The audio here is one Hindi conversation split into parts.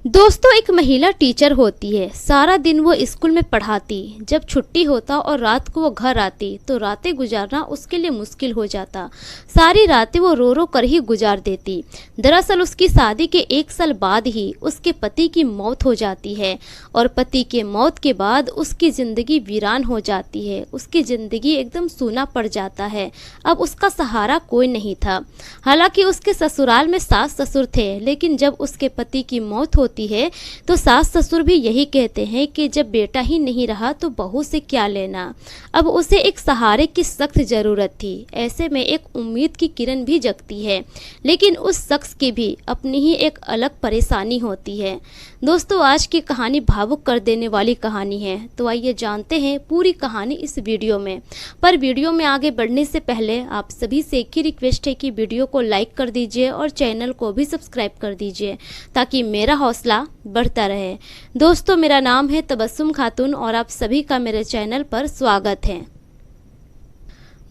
दोस्तों, एक महिला टीचर होती है। सारा दिन वो स्कूल में पढ़ाती। जब छुट्टी होता और रात को वो घर आती तो रातें गुजारना उसके लिए मुश्किल हो जाता। सारी रातें वो रो रो कर ही गुजार देती। दरअसल उसकी शादी के 1 साल बाद ही उसके पति की मौत हो जाती है और पति के मौत के बाद उसकी ज़िंदगी वीरान हो जाती है। उसकी ज़िंदगी एकदम सूना पड़ जाता है। अब उसका सहारा कोई नहीं था। हालांकि उसके ससुराल में सास ससुर थे, लेकिन जब उसके पति की मौत होती है तो सास ससुर भी यही कहते हैं कि जब बेटा ही नहीं रहा तो बहू से क्या लेना। अब उसे एक सहारे की सख्त ज़रूरत थी। ऐसे में एक उम्मीद की किरण भी जगती है, लेकिन उस शख्स की भी अपनी ही एक अलग परेशानी होती है। दोस्तों, आज की कहानी भावुक कर देने वाली कहानी है, तो आइए जानते हैं पूरी कहानी इस वीडियो में। पर वीडियो में आगे बढ़ने से पहले आप सभी से एक ही रिक्वेस्ट है कि वीडियो को लाइक कर दीजिए और चैनल को भी सब्सक्राइब कर दीजिए ताकि मेरा हौसला बढ़ता रहे। दोस्तों, मेरा नाम है तबस्सुम खातून और आप सभी का मेरे चैनल पर स्वागत है।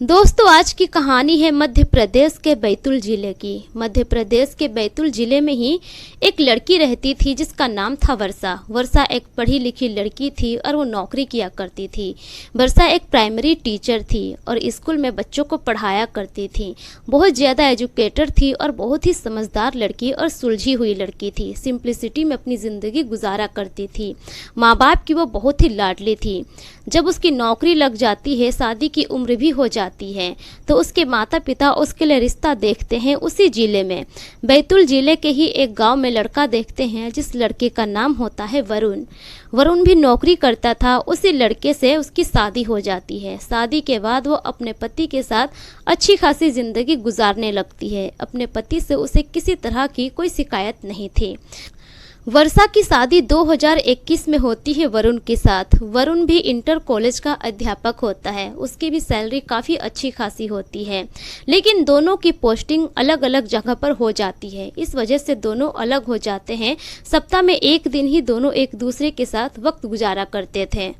दोस्तों, आज की कहानी है मध्य प्रदेश के बैतूल जिले की। मध्य प्रदेश के बैतूल जिले में ही एक लड़की रहती थी जिसका नाम था वर्षा। वर्षा एक पढ़ी लिखी लड़की थी और वो नौकरी किया करती थी। वर्षा एक प्राइमरी टीचर थी और स्कूल में बच्चों को पढ़ाया करती थी। बहुत ज़्यादा एजुकेटेड थी और बहुत ही समझदार लड़की और सुलझी हुई लड़की थी। सिंप्लिसिटी में अपनी ज़िंदगी गुजारा करती थी। माँ बाप की वो बहुत ही लाडली थी। जब उसकी नौकरी लग जाती है, शादी की उम्र भी हो जाती है, तो उसके माता पिता उसके लिए रिश्ता देखते हैं। उसी जिले में, बैतूल जिले के ही एक गांव में लड़का देखते हैं जिस लड़के का नाम होता है वरुण। वरुण भी नौकरी करता था। उसी लड़के से उसकी शादी हो जाती है। शादी के बाद वो अपने पति के साथ अच्छी खासी ज़िंदगी गुजारने लगती है। अपने पति से उसे किसी तरह की कोई शिकायत नहीं थी। वर्षा की शादी 2021 में होती है वरुण के साथ। वरुण भी इंटर कॉलेज का अध्यापक होता है। उसकी भी सैलरी काफ़ी अच्छी खासी होती है, लेकिन दोनों की पोस्टिंग अलग अलग जगह पर हो जाती है। इस वजह से दोनों अलग हो जाते हैं। सप्ताह में एक दिन ही दोनों एक दूसरे के साथ वक्त गुजारा करते थे।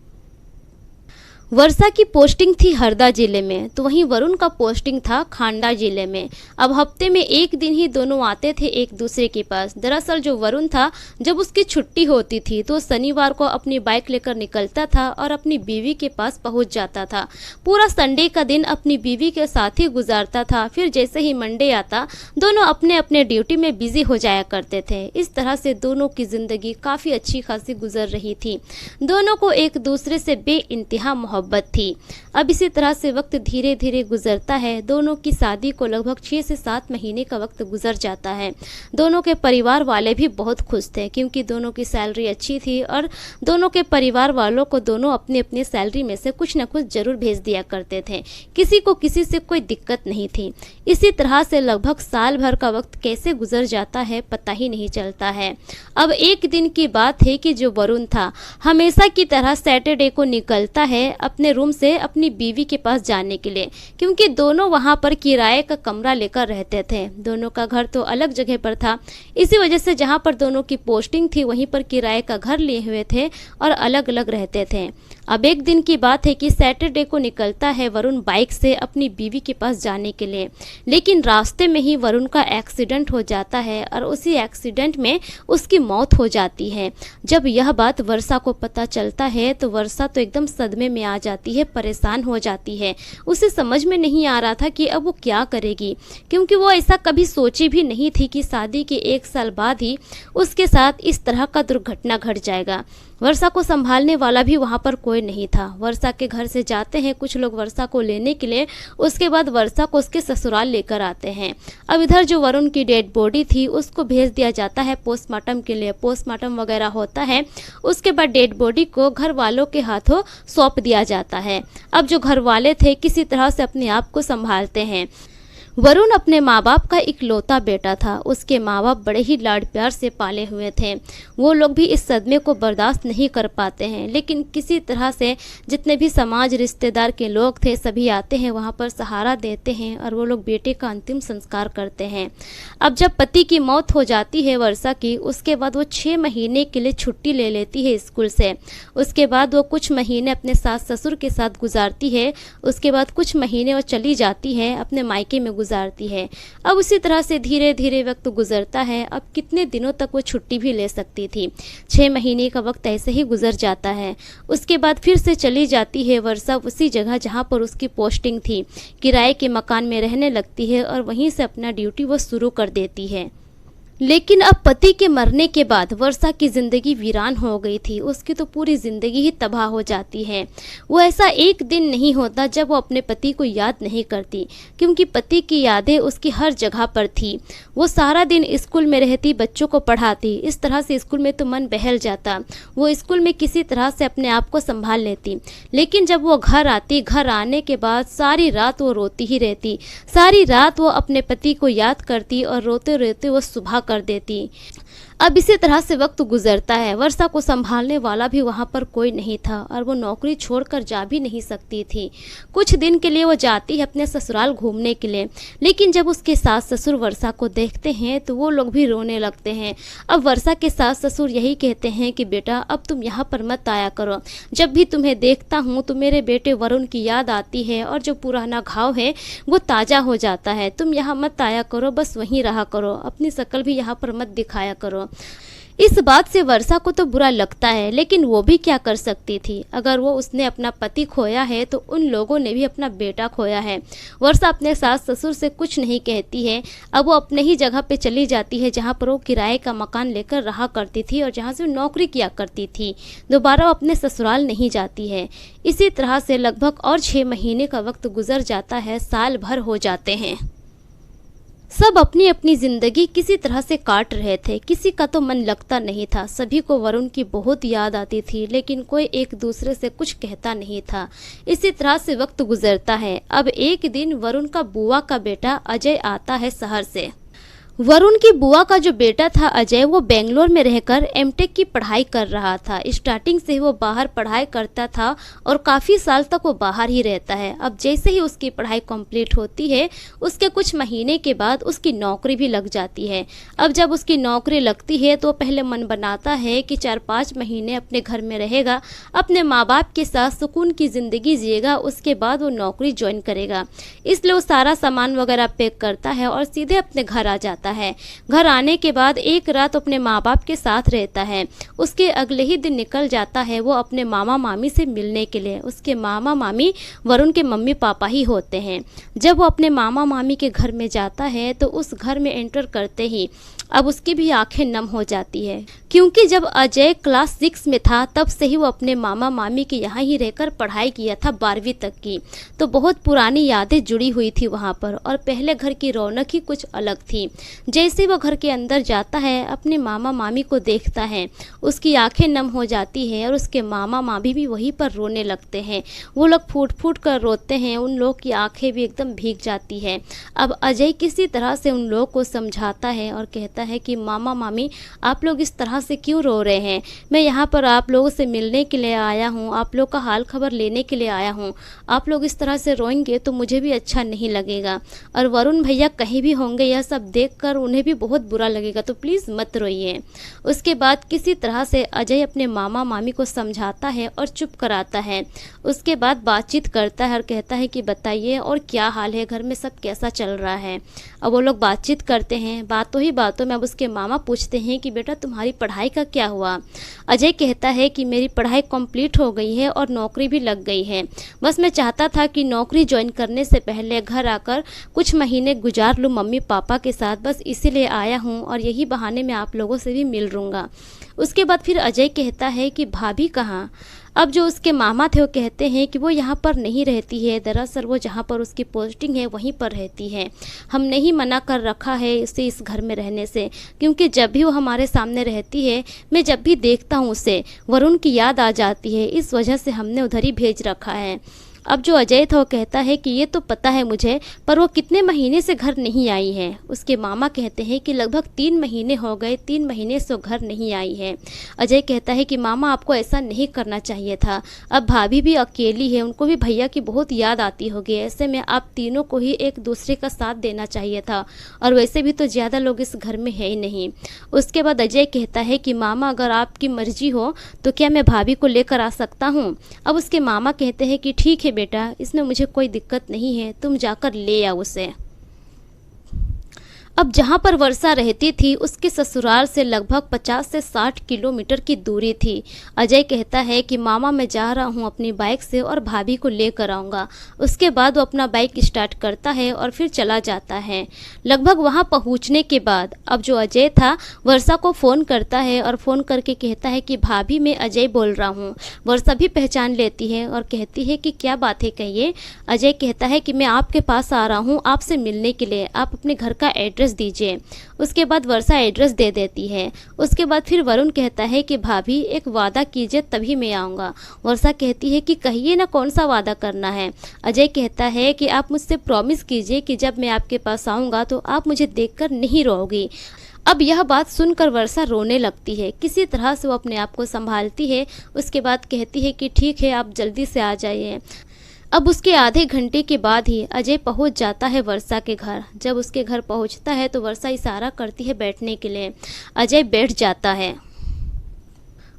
वर्षा की पोस्टिंग थी हरदा जिले में, तो वहीं वरुण का पोस्टिंग था खांडा जिले में। अब हफ्ते में एक दिन ही दोनों आते थे एक दूसरे के पास। दरअसल जो वरुण था, जब उसकी छुट्टी होती थी तो शनिवार को अपनी बाइक लेकर निकलता था और अपनी बीवी के पास पहुंच जाता था। पूरा संडे का दिन अपनी बीवी के साथ ही गुजारता था। फिर जैसे ही मंडे आता, दोनों अपने अपने ड्यूटी में बिजी हो जाया करते थे। इस तरह से दोनों की जिंदगी काफ़ी अच्छी खासी गुजर रही थी। दोनों को एक दूसरे से बेइंतहा मोहब्बत थी। अब इसी तरह से वक्त धीरे धीरे गुजरता है। दोनों की शादी को लगभग 6 से 7 महीने का वक्त गुजर जाता है। दोनों के परिवार वाले भी बहुत खुश थे, क्योंकि दोनों की सैलरी अच्छी थी और दोनों के परिवार वालों को दोनों अपनी अपनी सैलरी में से कुछ न कुछ जरूर भेज दिया करते थे। किसी को किसी से कोई दिक्कत नहीं थी। इसी तरह से लगभग साल भर का वक्त कैसे गुजर जाता है पता ही नहीं चलता है। अब एक दिन की बात है कि जो वरुण था, हमेशा की तरह सैटरडे को निकलता है अपने रूम से अपनी बीवी के पास जाने के लिए, क्योंकि दोनों वहां पर किराए का कमरा लेकर रहते थे। दोनों का घर तो अलग जगह पर था। इसी वजह से जहां पर दोनों की पोस्टिंग थी वहीं पर किराए का घर लिए हुए थे और अलग अलग रहते थे। अब एक दिन की बात है कि सैटरडे को निकलता है वरुण बाइक से अपनी बीवी के पास जाने के लिए, लेकिन रास्ते में ही वरुण का एक्सीडेंट हो जाता है और उसी एक्सीडेंट में उसकी मौत हो जाती है। जब यह बात वर्षा को पता चलता है तो वर्षा तो एकदम सदमे में आ जाती है, परेशान हो जाती है। उसे समझ में नहीं आ रहा था कि अब वो क्या करेगी, क्योंकि वो ऐसा कभी सोची भी नहीं थी कि शादी के 1 साल बाद ही उसके साथ इस तरह का दुर्घटना घट जाएगा। वर्षा को संभालने वाला भी वहाँ पर कोई नहीं था। वर्षा के घर से जाते हैं कुछ लोग वर्षा को लेने के लिए। उसके बाद वर्षा को उसके ससुराल लेकर आते हैं। अब इधर जो वरुण की डेड बॉडी थी उसको भेज दिया जाता है पोस्टमार्टम के लिए। पोस्टमार्टम वगैरह होता है, उसके बाद डेड बॉडी को घर वालों के हाथों सौंप दिया जाता है। अब जो घर वाले थे किसी तरह से अपने आप को संभालते हैं। वरुण अपने माँ बाप का इकलौता बेटा था। उसके माँ बाप बड़े ही लाड प्यार से पाले हुए थे। वो लोग भी इस सदमे को बर्दाश्त नहीं कर पाते हैं, लेकिन किसी तरह से जितने भी समाज रिश्तेदार के लोग थे सभी आते हैं, वहाँ पर सहारा देते हैं और वो लोग बेटे का अंतिम संस्कार करते हैं। अब जब पति की मौत हो जाती है वर्षा की, उसके बाद वो 6 महीने के लिए छुट्टी ले लेती है स्कूल से। उसके बाद वो कुछ महीने अपने सास ससुर के साथ गुजारती है। उसके बाद कुछ महीने वो चली जाती है अपने मायके में गुजारती है। अब उसी तरह से धीरे धीरे वक्त गुजरता है। अब कितने दिनों तक वो छुट्टी भी ले सकती थी। 6 महीने का वक्त ऐसे ही गुजर जाता है। उसके बाद फिर से चली जाती है वर्षा उसी जगह जहाँ पर उसकी पोस्टिंग थी। किराए के मकान में रहने लगती है और वहीं से अपना ड्यूटी वो शुरू कर देती है। लेकिन अब पति के मरने के बाद वर्षा की ज़िंदगी वीरान हो गई थी। उसकी तो पूरी ज़िंदगी ही तबाह हो जाती है। वो ऐसा एक दिन नहीं होता जब वो अपने पति को याद नहीं करती, क्योंकि पति की यादें उसकी हर जगह पर थी। वो सारा दिन स्कूल में रहती, बच्चों को पढ़ाती। इस तरह से स्कूल में तो मन बहल जाता। वो स्कूल में किसी तरह से अपने आप को संभाल लेती। लेकिन जब वो घर आती, घर आने के बाद सारी रात वो रोती ही रहती। सारी रात वो अपने पति को याद करती और रोते रोते वो सुबह कर देती। अब इसी तरह से वक्त गुजरता है। वर्षा को संभालने वाला भी वहाँ पर कोई नहीं था और वो नौकरी छोड़कर जा भी नहीं सकती थी। कुछ दिन के लिए वो जाती है अपने ससुराल घूमने के लिए, लेकिन जब उसके सास ससुर वर्षा को देखते हैं तो वो लोग भी रोने लगते हैं। अब वर्षा के सास ससुर यही कहते हैं कि बेटा अब तुम यहाँ पर मत आया करो। जब भी तुम्हें देखता हूँ तो मेरे बेटे वरुण की याद आती है और जो पुराना घाव है वो ताज़ा हो जाता है। तुम यहाँ मत आया करो, बस वहीं रहा करो, अपनी शक्ल भी यहाँ पर मत दिखाया करो। इस बात से वर्षा को तो बुरा लगता है, लेकिन वो भी क्या कर सकती थी। अगर वो उसने अपना पति खोया है तो उन लोगों ने भी अपना बेटा खोया है। वर्षा अपने सास ससुर से कुछ नहीं कहती है। अब वो अपने ही जगह पे चली जाती है जहाँ पर वो किराए का मकान लेकर रहा करती थी और जहाँ से वो नौकरी किया करती थी। दोबारा वो अपने ससुराल नहीं जाती है। इसी तरह से लगभग और 6 महीने का वक्त गुजर जाता है, साल भर हो जाते हैं। सब अपनी अपनी जिंदगी किसी तरह से काट रहे थे। किसी का तो मन लगता नहीं था। सभी को वरुण की बहुत याद आती थी, लेकिन कोई एक दूसरे से कुछ कहता नहीं था। इसी तरह से वक्त गुजरता है। अब एक दिन वरुण का बुआ का बेटा अजय आता है शहर से। वरुण की बुआ का जो बेटा था अजय, वो बेंगलोर में रहकर एमटेक की पढ़ाई कर रहा था। स्टार्टिंग से वो बाहर पढ़ाई करता था और काफ़ी साल तक वो बाहर ही रहता है। अब जैसे ही उसकी पढ़ाई कंप्लीट होती है, उसके कुछ महीने के बाद उसकी नौकरी भी लग जाती है। अब जब उसकी नौकरी लगती है तो पहले मन बनाता है कि 4-5 महीने अपने घर में रहेगा, अपने माँ बाप के साथ सुकून की ज़िंदगी जिएगा, उसके बाद वो नौकरी ज्वाइन करेगा। इसलिए वो सारा सामान वगैरह पैक करता है और सीधे अपने घर आ जाता है। घर आने के बाद एक रात अपने माँ बाप के साथ रहता है। उसके अगले ही दिन निकल जाता है वो अपने मामा मामी से मिलने के लिए। उसके मामा मामी वरुण के मम्मी पापा ही होते हैं। जब वो अपने मामा मामी के घर में जाता है तो उस घर में एंटर करते ही अब उसकी भी आंखें नम हो जाती है, क्योंकि जब अजय क्लास 6 में था तब से ही वो अपने मामा मामी के यहाँ ही रहकर पढ़ाई किया था 12वीं तक की। तो बहुत पुरानी यादें जुड़ी हुई थी वहाँ पर, और पहले घर की रौनक ही कुछ अलग थी। जैसे वो घर के अंदर जाता है, अपने मामा मामी को देखता है, उसकी आंखें नम हो जाती है और उसके मामा मामी भी वहीं पर रोने लगते हैं। वो लोग फूट फूट कर रोते हैं, उन लोग की आंखें भी एकदम भीग जाती है। अब अजय किसी तरह से उन लोग को समझाता है और कहता है कि मामा मामी आप लोग इस तरह से क्यों रो रहे हैं। मैं यहाँ पर आप लोगों से मिलने के लिए आया हूँ, आप लोग का हाल खबर लेने के लिए आया हूँ। आप लोग इस तरह से रोएंगे तो मुझे भी अच्छा नहीं लगेगा, और वरुण भैया कहीं भी होंगे यह सब देखकर उन्हें भी बहुत बुरा लगेगा, तो प्लीज़ मत रोइए। उसके बाद किसी तरह से अजय अपने मामा मामी को समझाता है और चुप कराता है। उसके बाद बातचीत करता है और कहता है कि बताइए और क्या हाल है, घर में सब कैसा चल रहा है। अब वो लोग बातचीत करते हैं। बातों ही बातों में अब उसके मामा पूछते हैं कि बेटा तुम्हारी पढ़ाई का क्या हुआ। अजय कहता है कि मेरी पढ़ाई कंप्लीट हो गई है और नौकरी भी लग गई है। बस मैं चाहता था कि नौकरी ज्वाइन करने से पहले घर आकर कुछ महीने गुजार लूँ मम्मी पापा के साथ, बस इसीलिए आया हूँ और यही बहाने मैं आप लोगों से भी मिल लूँगा। उसके बाद फिर अजय कहता है कि भाभी कहाँ। अब जो उसके मामा थे वो कहते हैं कि वो यहाँ पर नहीं रहती है, दरअसल वो जहाँ पर उसकी पोस्टिंग है वहीं पर रहती है। हमने ही मना कर रखा है उसे इस घर में रहने से, क्योंकि जब भी वो हमारे सामने रहती है, मैं जब भी देखता हूँ उसे वरुण की याद आ जाती है, इस वजह से हमने उधर ही भेज रखा है। अब जो अजय था वो कहता है कि ये तो पता है मुझे, पर वो कितने महीने से घर नहीं आई है। उसके मामा कहते हैं कि लगभग 3 महीने हो गए, 3 महीने से घर नहीं आई है। अजय कहता है कि मामा आपको ऐसा नहीं करना चाहिए था। अब भाभी भी अकेली है, उनको भी भैया की बहुत याद आती होगी, ऐसे में आप तीनों को ही एक दूसरे का साथ देना चाहिए था, और वैसे भी तो ज़्यादा लोग इस घर में है ही नहीं। उसके बाद अजय कहता है कि मामा अगर आपकी मर्जी हो तो क्या मैं भाभी को लेकर आ सकता हूँ। अब उसके मामा कहते हैं कि ठीक है बेटा, इसमें मुझे कोई दिक्कत नहीं है, तुम जाकर ले आओ उसे। अब जहां पर वर्षा रहती थी उसके ससुराल से लगभग 50 से 60 किलोमीटर की दूरी थी। अजय कहता है कि मामा मैं जा रहा हूं अपनी बाइक से और भाभी को लेकर आऊँगा। उसके बाद वो अपना बाइक स्टार्ट करता है और फिर चला जाता है। लगभग वहां पहुंचने के बाद अब जो अजय था वर्षा को फ़ोन करता है और फ़ोन करके कहता है कि भाभी मैं अजय बोल रहा हूँ। वर्षा भी पहचान लेती है और कहती है कि क्या बात है कहिए। अजय कहता है कि मैं आपके पास आ रहा हूँ आपसे मिलने के लिए, आप अपने घर का एड्रेस दीजिए। उसके बाद वर्षा एड्रेस दे देती है। उसके बाद फिर वरुण कहता है कि भाभी एक वादा कीजिए तभी मैं आऊँगा। वर्षा कहती है कि कहिए ना कौन सा वादा करना है। अजय कहता है कि आप मुझसे प्रॉमिस कीजिए कि जब मैं आपके पास आऊँगा तो आप मुझे देखकर नहीं रोओगी। अब यह बात सुनकर वर्षा रोने लगती है। किसी तरह से वो अपने आप को संभालती है। उसके बाद कहती है कि ठीक है आप जल्दी से आ जाइए। अब उसके आधे घंटे के बाद ही अजय पहुंच जाता है वर्षा के घर। जब उसके घर पहुंचता है तो वर्षा इशारा करती है बैठने के लिए। अजय बैठ जाता है।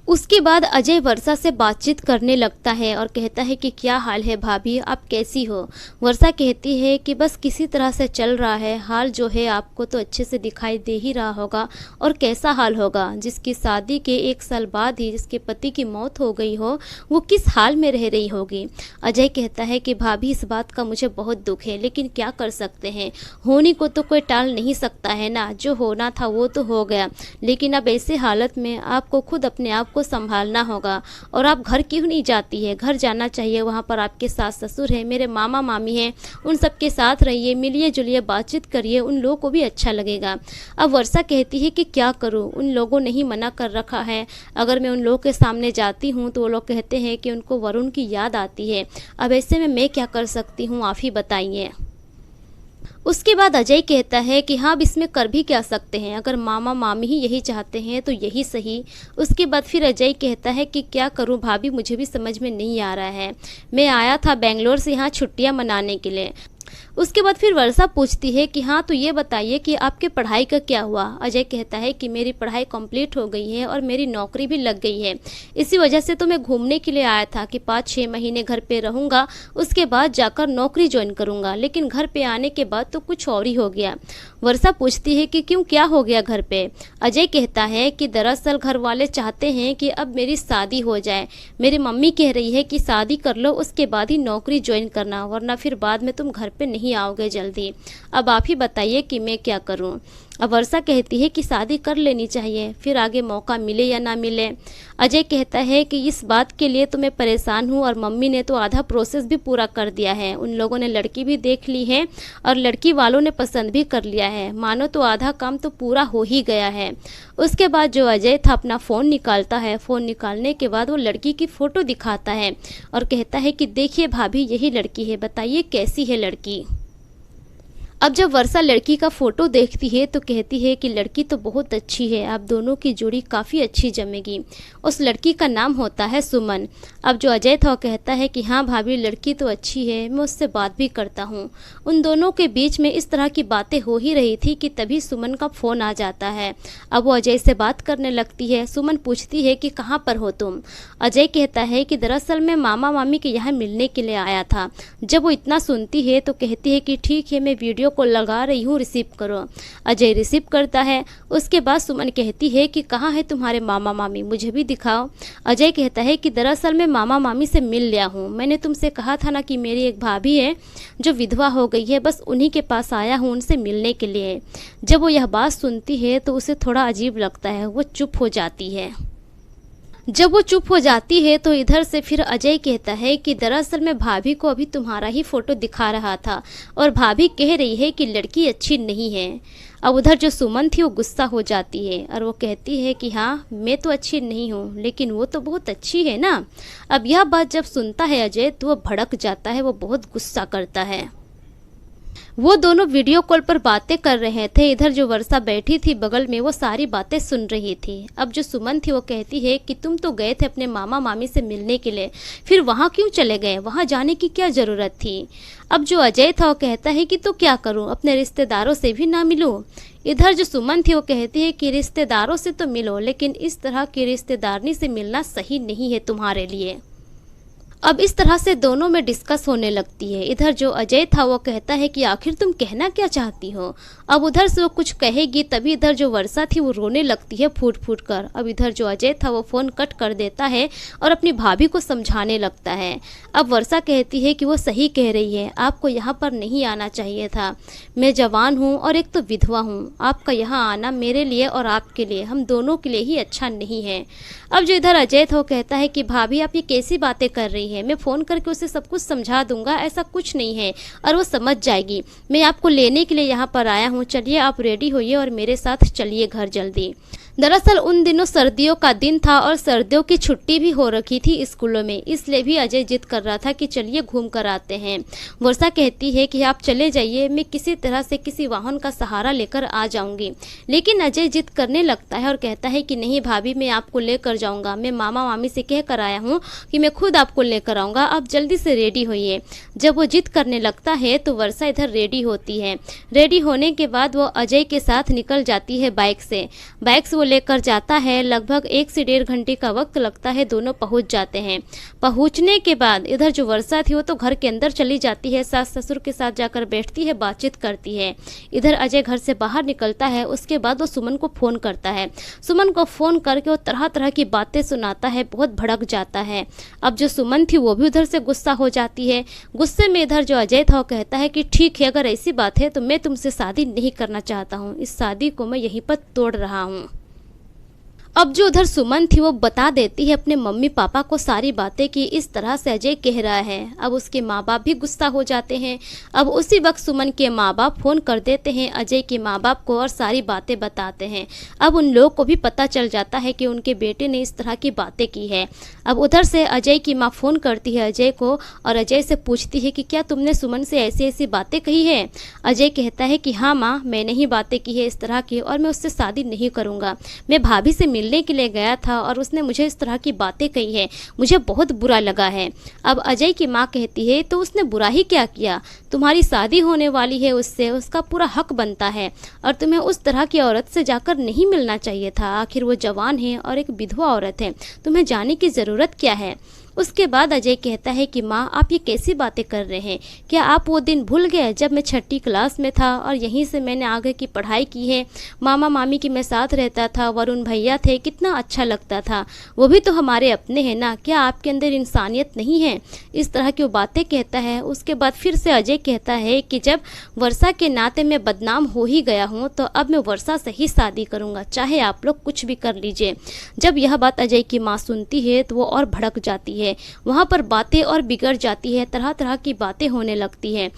उसके बाद अजय वर्षा से बातचीत करने लगता है और कहता है कि क्या हाल है भाभी, आप कैसी हो। वर्षा कहती है कि बस किसी तरह से चल रहा है, हाल जो है आपको तो अच्छे से दिखाई दे ही रहा होगा। और कैसा हाल होगा जिसकी शादी के 1 साल बाद ही जिसके पति की मौत हो गई हो, वो किस हाल में रह रही होगी। अजय कहता है कि भाभी इस बात का मुझे बहुत दुख है, लेकिन क्या कर सकते हैं, होने को तो कोई टाल नहीं सकता है ना, जो होना था वो तो हो गया। लेकिन अब ऐसे हालत में आपको खुद अपने आप को संभालना होगा। और आप घर क्यों नहीं जाती है, घर जाना चाहिए, वहाँ पर आपके सास ससुर हैं, मेरे मामा मामी हैं, उन सब के साथ रहिए, मिलिए जुलिए, बातचीत करिए, उन लोगों को भी अच्छा लगेगा। अब वर्षा कहती है कि क्या करूँ, उन लोगों ने ही मना कर रखा है, अगर मैं उन लोगों के सामने जाती हूँ तो वो लोग कहते हैं कि उनको वरुण की याद आती है। अब ऐसे में मैं क्या कर सकती हूँ, आप ही बताइए। उसके बाद अजय कहता है कि हाँ अब इसमें कर भी क्या सकते हैं, अगर मामा मामी ही यही चाहते हैं तो यही सही। उसके बाद फिर अजय कहता है कि क्या करूँ भाभी, मुझे भी समझ में नहीं आ रहा है, मैं आया था बेंगलोर से यहाँ छुट्टियाँ मनाने के लिए। उसके बाद फिर वर्षा पूछती है कि हाँ तो ये बताइए कि आपके पढ़ाई का क्या हुआ। अजय कहता है कि मेरी पढ़ाई कंप्लीट हो गई है और मेरी नौकरी भी लग गई है, इसी वजह से तो मैं घूमने के लिए आया था कि 5-6 महीने घर पे रहूँगा, उसके बाद जाकर नौकरी ज्वाइन करूँगा। लेकिन घर पे आने के बाद तो कुछ और ही हो गया। वर्षा पूछती है कि क्यों, क्या हो गया घर पे। अजय कहता है कि दरअसल घर वाले चाहते हैं कि अब मेरी शादी हो जाए, मेरी मम्मी कह रही है कि शादी कर लो उसके बाद ही नौकरी ज्वाइन करना, वरना फिर बाद में तुम घर पे नहीं आओगे जल्दी। अब आप ही बताइए कि मैं क्या करूं। अब वर्षा कहती है कि शादी कर लेनी चाहिए, फिर आगे मौका मिले या ना मिले। अजय कहता है कि इस बात के लिए तो मैं परेशान हूँ और मम्मी ने तो आधा प्रोसेस भी पूरा कर दिया है, उन लोगों ने लड़की भी देख ली है और लड़की वालों ने पसंद भी कर लिया है, मानो तो आधा काम तो पूरा हो ही गया है। उसके बाद जो अजय था अपना फ़ोन निकालता है, फ़ोन निकालने के बाद वो लड़की की फ़ोटो दिखाता है और कहता है कि देखिए भाभी यही लड़की है, बताइए कैसी है लड़की। अब जब वर्षा लड़की का फ़ोटो देखती है तो कहती है कि लड़की तो बहुत अच्छी है, आप दोनों की जोड़ी काफ़ी अच्छी जमेगी। उस लड़की का नाम होता है सुमन। अब जो अजय था वो कहता है कि हाँ भाभी लड़की तो अच्छी है, मैं उससे बात भी करता हूँ। उन दोनों के बीच में इस तरह की बातें हो ही रही थी कि तभी सुमन का फ़ोन आ जाता है। अब वो अजय से बात करने लगती है। सुमन पूछती है कि कहाँ पर हो तुम। अजय कहता है कि दरअसल मैं मामा मामी के यहाँ मिलने के लिए आया था। जब वो इतना सुनती है तो कहती है कि ठीक है मैं वीडियो को लगा रही हूँ, रिसीव करो। अजय रिसीव करता है। उसके बाद सुमन कहती है कि कहाँ है तुम्हारे मामा मामी, मुझे भी दिखाओ। अजय कहता है कि दरअसल मैं मामा मामी से मिल लिया हूँ, मैंने तुमसे कहा था ना कि मेरी एक भाभी है जो विधवा हो गई है, बस उन्हीं के पास आया हूँ उनसे मिलने के लिए। जब वो यह बात सुनती है तो उसे थोड़ा अजीब लगता है, वो चुप हो जाती है। जब वो चुप हो जाती है तो इधर से फिर अजय कहता है कि दरअसल मैं भाभी को अभी तुम्हारा ही फ़ोटो दिखा रहा था और भाभी कह रही है कि लड़की अच्छी नहीं है। अब उधर जो सुमन थी वो गुस्सा हो जाती है और वो कहती है कि हाँ मैं तो अच्छी नहीं हूँ, लेकिन वो तो बहुत अच्छी है ना। अब यह बात जब सुनता है अजय तो वो भड़क जाता है, वो बहुत गुस्सा करता है। वो दोनों वीडियो कॉल पर बातें कर रहे थे। इधर जो वर्षा बैठी थी बगल में वो सारी बातें सुन रही थी। अब जो सुमन थी वो कहती है कि तुम तो गए थे अपने मामा मामी से मिलने के लिए, फिर वहाँ क्यों चले गए, वहाँ जाने की क्या ज़रूरत थी। अब जो अजय था वो कहता है कि तो क्या करूँ, अपने रिश्तेदारों से भी ना मिलूँ। इधर जो सुमन थी वो कहती है कि रिश्तेदारों से तो मिलो, लेकिन इस तरह की रिश्तेदारनी से मिलना सही नहीं है तुम्हारे लिए। अब इस तरह से दोनों में डिस्कस होने लगती है। इधर जो अजय था वो कहता है कि आखिर तुम कहना क्या चाहती हो। अब उधर से वो कुछ कहेगी तभी इधर जो वर्षा थी वो रोने लगती है फूट फूट कर। अब इधर जो अजय था वो फ़ोन कट कर देता है और अपनी भाभी को समझाने लगता है। अब वर्षा कहती है कि वो सही कह रही है, आपको यहाँ पर नहीं आना चाहिए था। मैं जवान हूँ और एक तो विधवा हूँ। आपका यहाँ आना मेरे लिए और आपके लिए, हम दोनों के लिए ही अच्छा नहीं है। अब जो इधर अजय था वो कहता है कि भाभी आप ये कैसी बातें कर रही है, मैं फ़ोन करके उसे सब कुछ समझा दूंगा, ऐसा कुछ नहीं है और वो समझ जाएगी। मैं आपको लेने के लिए यहाँ पर आया हूँ, चलिए आप रेडी होइए और मेरे साथ चलिए घर जल्दी। दरअसल उन दिनों सर्दियों का दिन था और सर्दियों की छुट्टी भी हो रखी थी स्कूलों में, इसलिए भी अजय जिद कर रहा था कि चलिए घूम कर आते हैं। वर्षा कहती है कि आप चले जाइए, मैं किसी तरह से किसी वाहन का सहारा लेकर आ जाऊंगी। लेकिन अजय जिद करने लगता है और कहता है कि नहीं भाभी, मैं आपको लेकर जाऊंगा, मैं मामा मामी से कह कर आया हूँ कि मैं खुद आपको लेकर आऊँगा, आप जल्दी से रेडी होइए। जब वो जिद करने लगता है तो वर्षा इधर रेडी होती है। रेडी होने के बाद वो अजय के साथ निकल जाती है बाइक से वो लेकर जाता है। लगभग 1 से 1.5 घंटे का वक्त लगता है, दोनों पहुंच जाते हैं। पहुंचने के बाद इधर जो वर्षा थी वो तो घर के अंदर चली जाती है, सास ससुर के साथ जाकर बैठती है, बातचीत करती है। इधर अजय घर से बाहर निकलता है। उसके बाद वो सुमन को फ़ोन करता है। सुमन को फ़ोन करके वो तरह तरह की बातें सुनाता है, बहुत भड़क जाता है। अब जो सुमन थी वो भी उधर से गुस्सा हो जाती है। गुस्से में इधर जो अजय था वो कहता है कि ठीक है, अगर ऐसी बात है तो मैं तुमसे शादी नहीं करना चाहता हूँ, इस शादी को मैं यहीं पर तोड़ रहा हूँ। अब जो उधर सुमन थी वो बता देती है अपने मम्मी पापा को सारी बातें कि इस तरह से अजय कह रहा है। अब उसके माँ बाप भी गुस्सा हो जाते हैं। अब उसी वक्त सुमन के माँ बाप फ़ोन कर देते हैं अजय के माँ बाप को और सारी बातें बताते हैं। अब उन लोगों को भी पता चल जाता है कि उनके बेटे ने इस तरह की बातें की है। अब उधर से अजय की माँ फ़ोन करती है अजय को और अजय से पूछती है कि क्या तुमने सुमन से ऐसी ऐसी बातें कही है। अजय कहता है कि हाँ माँ, मैंने ही बातें की है इस तरह की और मैं उससे शादी नहीं करूँगा। मैं भाभी से मिलने के लिए गया था और उसने मुझे इस तरह की बातें कही है, मुझे बहुत बुरा लगा है। अब अजय की माँ कहती है तो उसने बुरा ही क्या किया, तुम्हारी शादी होने वाली है उससे, उसका पूरा हक बनता है और तुम्हें उस तरह की औरत से जाकर नहीं मिलना चाहिए था। आखिर वो जवान है और एक विधवा औरत है, तुम्हें जाने की ज़रूरत क्या है। उसके बाद अजय कहता है कि माँ आप ये कैसी बातें कर रहे हैं, क्या आप वो दिन भूल गए जब मैं 6ठी क्लास में था और यहीं से मैंने आगे की पढ़ाई की है। मामा मामी के मैं साथ रहता था, वरुण भैया थे, कितना अच्छा लगता था, वो भी तो हमारे अपने हैं ना, क्या आपके अंदर इंसानियत नहीं है। इस तरह की वो बातें कहता है। उसके बाद फिर से अजय कहता है कि जब वर्षा के नाते मैं बदनाम हो ही गया हूँ तो अब मैं वर्षा से ही शादी करूँगा, चाहे आप लोग कुछ भी कर लीजिए। जब यह बात अजय की माँ सुनती है तो वो और भड़क जाती है। वहां पर बातें और बिगड़ जाती है, तरह तरह की बातें होने लगती है।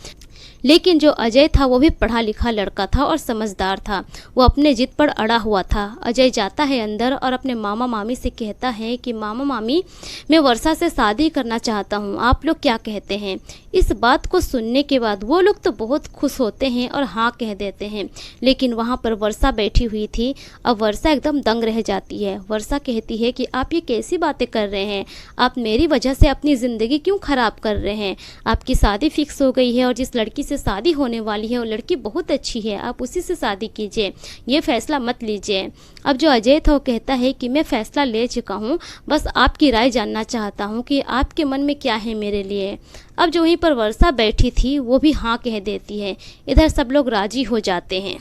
लेकिन जो अजय था वो भी पढ़ा लिखा लड़का था और समझदार था, वो अपने जिद पर अड़ा हुआ था। अजय जाता है अंदर और अपने मामा मामी से कहता है कि मामा मामी, मैं वर्षा से शादी करना चाहता हूँ, आप लोग क्या कहते हैं। इस बात को सुनने के बाद वो लोग तो बहुत खुश होते हैं और हाँ कह देते हैं। लेकिन वहाँ पर वर्षा बैठी हुई थी। अब वर्षा एकदम दंग रह जाती है। वर्षा कहती है कि आप ये कैसी बातें कर रहे हैं, आप मेरी वजह से अपनी ज़िंदगी क्यों ख़राब कर रहे हैं। आपकी शादी फिक्स हो गई है और जिस लड़की से शादी होने वाली है वो लड़की बहुत अच्छी है, आप उसी से शादी कीजिए, ये फैसला मत लीजिए। अब जो अजय था वो कहता है कि मैं फैसला ले चुका हूँ, बस आपकी राय जानना चाहता हूँ कि आपके मन में क्या है मेरे लिए। अब जो वहीं पर वर्षा बैठी थी वो भी हाँ कह देती है। इधर सब लोग राजी हो जाते हैं।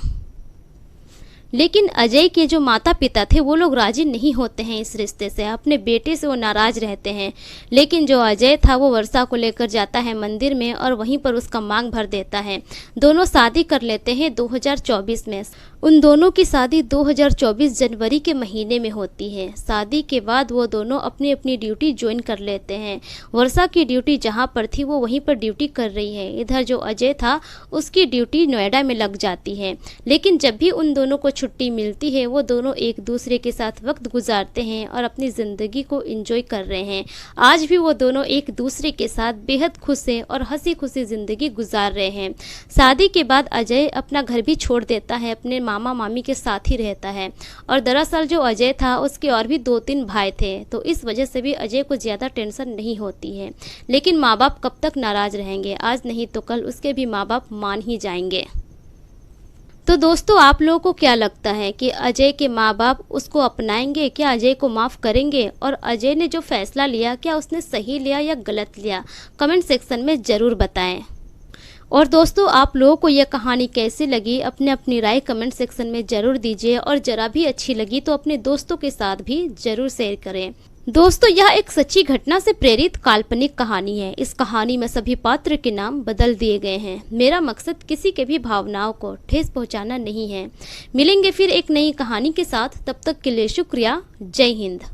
लेकिन अजय के जो माता पिता थे वो लोग राजी नहीं होते हैं इस रिश्ते से, अपने बेटे से वो नाराज़ रहते हैं। लेकिन जो अजय था वो वर्षा को लेकर जाता है मंदिर में और वहीं पर उसका मांग भर देता है। दोनों शादी कर लेते हैं 2024 में। उन दोनों की शादी 2024 जनवरी के महीने में होती है। शादी के बाद वो दोनों अपनी अपनी ड्यूटी ज्वाइन कर लेते हैं। वर्षा की ड्यूटी जहाँ पर थी वो वहीं पर ड्यूटी कर रही है। इधर जो अजय था उसकी ड्यूटी नोएडा में लग जाती है। लेकिन जब भी उन दोनों को छुट्टी मिलती है वो दोनों एक दूसरे के साथ वक्त गुजारते हैं और अपनी ज़िंदगी को एंजॉय कर रहे हैं। आज भी वो दोनों एक दूसरे के साथ बेहद खुश हैं और हंसी खुशी ज़िंदगी गुजार रहे हैं। शादी के बाद अजय अपना घर भी छोड़ देता है, अपने मामा मामी के साथ ही रहता है। और दरअसल जो अजय था उसके और भी 2-3 भाई थे, तो इस वजह से भी अजय को ज़्यादा टेंशन नहीं होती है। लेकिन माँ बाप कब तक नाराज़ रहेंगे, आज नहीं तो कल उसके भी माँ बाप मान ही जाएंगे। तो दोस्तों, आप लोगों को क्या लगता है कि अजय के माँ बाप उसको अपनाएंगे? क्या अजय को माफ़ करेंगे? और अजय ने जो फैसला लिया, क्या उसने सही लिया या गलत लिया? कमेंट सेक्शन में ज़रूर बताएं। और दोस्तों, आप लोगों को यह कहानी कैसी लगी, अपने अपनी राय कमेंट सेक्शन में ज़रूर दीजिए। और ज़रा भी अच्छी लगी तो अपने दोस्तों के साथ भी ज़रूर शेयर करें। दोस्तों, यह एक सच्ची घटना से प्रेरित काल्पनिक कहानी है। इस कहानी में सभी पात्र के नाम बदल दिए गए हैं। मेरा मकसद किसी के भी भावनाओं को ठेस पहुंचाना नहीं है। मिलेंगे फिर एक नई कहानी के साथ, तब तक के लिए शुक्रिया। जय हिंद।